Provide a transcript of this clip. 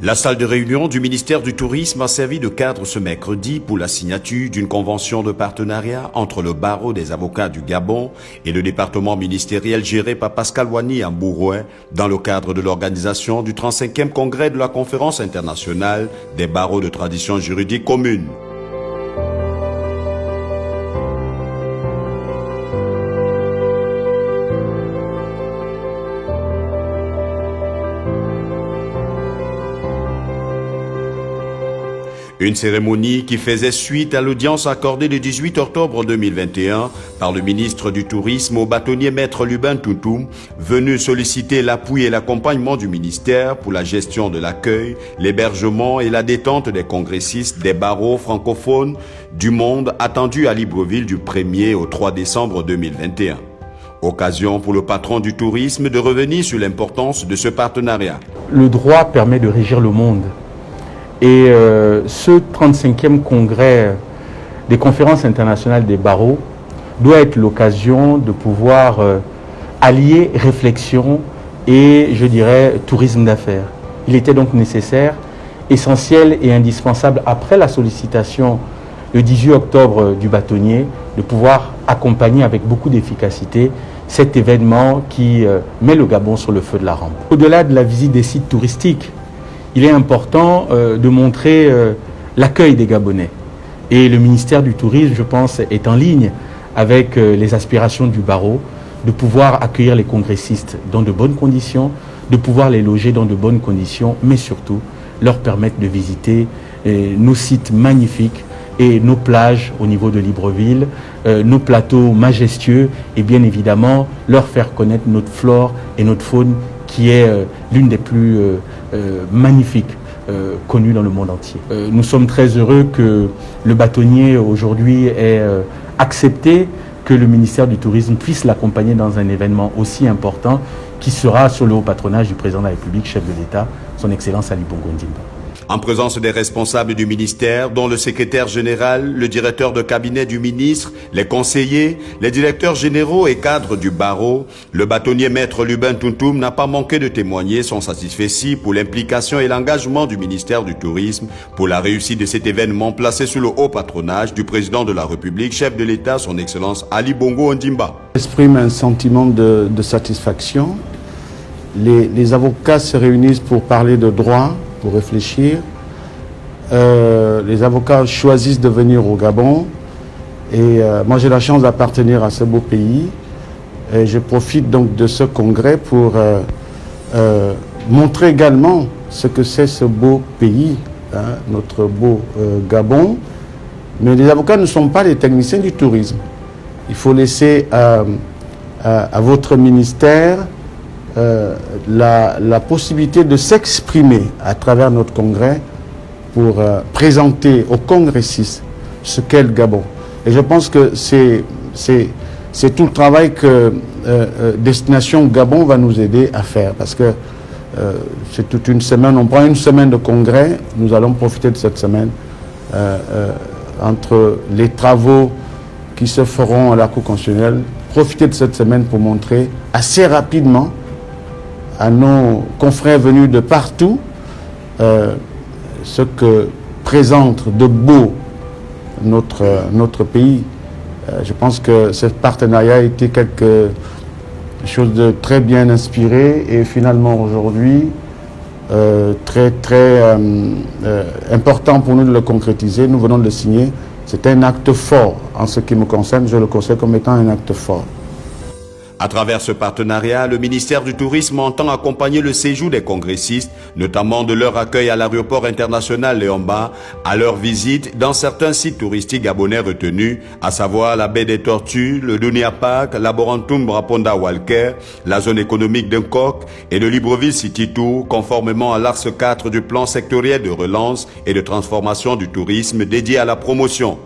La salle de réunion du ministère du Tourisme a servi de cadre ce mercredi pour la signature d'une convention de partenariat entre le barreau des avocats du Gabon et le département ministériel géré par Pascal Wani à Mbourouin dans le cadre de l'organisation du 35e congrès de la conférence internationale des barreaux de tradition juridique commune. Une cérémonie qui faisait suite à l'audience accordée le 18 octobre 2021 par le ministre du Tourisme au bâtonnier maître Lubin Toutoum, venu solliciter l'appui et l'accompagnement du ministère pour la gestion de l'accueil, l'hébergement et la détente des congressistes des barreaux francophones du monde attendus à Libreville du 1er au 3 décembre 2021. Occasion pour le patron du tourisme de revenir sur l'importance de ce partenariat. Le droit permet de régir le monde. Et ce 35e congrès des conférences internationales des barreaux doit être l'occasion de pouvoir allier réflexion et, je dirais, tourisme d'affaires. Il était donc nécessaire, essentiel et indispensable, après la sollicitation le 18 octobre du bâtonnier, de pouvoir accompagner avec beaucoup d'efficacité cet événement qui met le Gabon sur le feu de la rampe. Au-delà de la visite des sites touristiques, il est important de montrer l'accueil des Gabonais. Et le ministère du Tourisme, je pense, est en ligne avec les aspirations du barreau, de pouvoir accueillir les congressistes dans de bonnes conditions, de pouvoir les loger dans de bonnes conditions, mais surtout leur permettre de visiter nos sites magnifiques et nos plages au niveau de Libreville, nos plateaux majestueux et bien évidemment leur faire connaître notre flore et notre faune qui est l'une des plus magnifiques connues dans le monde entier. Nous sommes très heureux que le bâtonnier aujourd'hui ait accepté que le ministère du Tourisme puisse l'accompagner dans un événement aussi important qui sera sous le haut patronage du président de la République, chef de l'État, son Excellence Ali Bongo Ondimba. En présence des responsables du ministère, dont le secrétaire général, le directeur de cabinet du ministre, les conseillers, les directeurs généraux et cadres du barreau, le bâtonnier maître Lubin Toutoum n'a pas manqué de témoigner son satisfait pour l'implication et l'engagement du ministère du Tourisme pour la réussite de cet événement placé sous le haut patronage du président de la République, chef de l'État, son Excellence Ali Bongo Ondimba. J'exprime un sentiment de satisfaction. Les avocats se réunissent pour parler de droit, pour réfléchir. Les avocats choisissent de venir au Gabon et moi j'ai la chance d'appartenir à ce beau pays et je profite donc de ce congrès pour montrer également ce que c'est ce beau pays, hein, notre beau Gabon. Mais les avocats ne sont pas les techniciens du tourisme. Il faut laisser à votre ministère la possibilité de s'exprimer à travers notre congrès pour présenter aux congressistes ce qu'est le Gabon. Et je pense que c'est tout le travail que Destination Gabon va nous aider à faire. Parce que c'est toute une semaine, on prend une semaine de congrès, nous allons profiter de cette semaine entre les travaux qui se feront à la Cour constitutionnelle, profiter de cette semaine pour montrer assez rapidement à nos confrères venus de partout ce que présente de beau notre pays. Je pense que ce partenariat a été quelque chose de très bien inspiré et finalement aujourd'hui très important pour nous de le concrétiser. Nous venons de le signer. C'est un acte fort en ce qui me concerne. Je le considère comme étant un acte fort. À travers ce partenariat, le ministère du Tourisme entend accompagner le séjour des congressistes, notamment de leur accueil à l'aéroport international Léomba, à leur visite dans certains sites touristiques gabonais retenus, à savoir la baie des Tortues, le Dunia Park, Laborantum Braponda Walker, la zone économique d'Uncock et le Libreville City Tour, conformément à l'axe 4 du plan sectoriel de relance et de transformation du tourisme dédié à la promotion.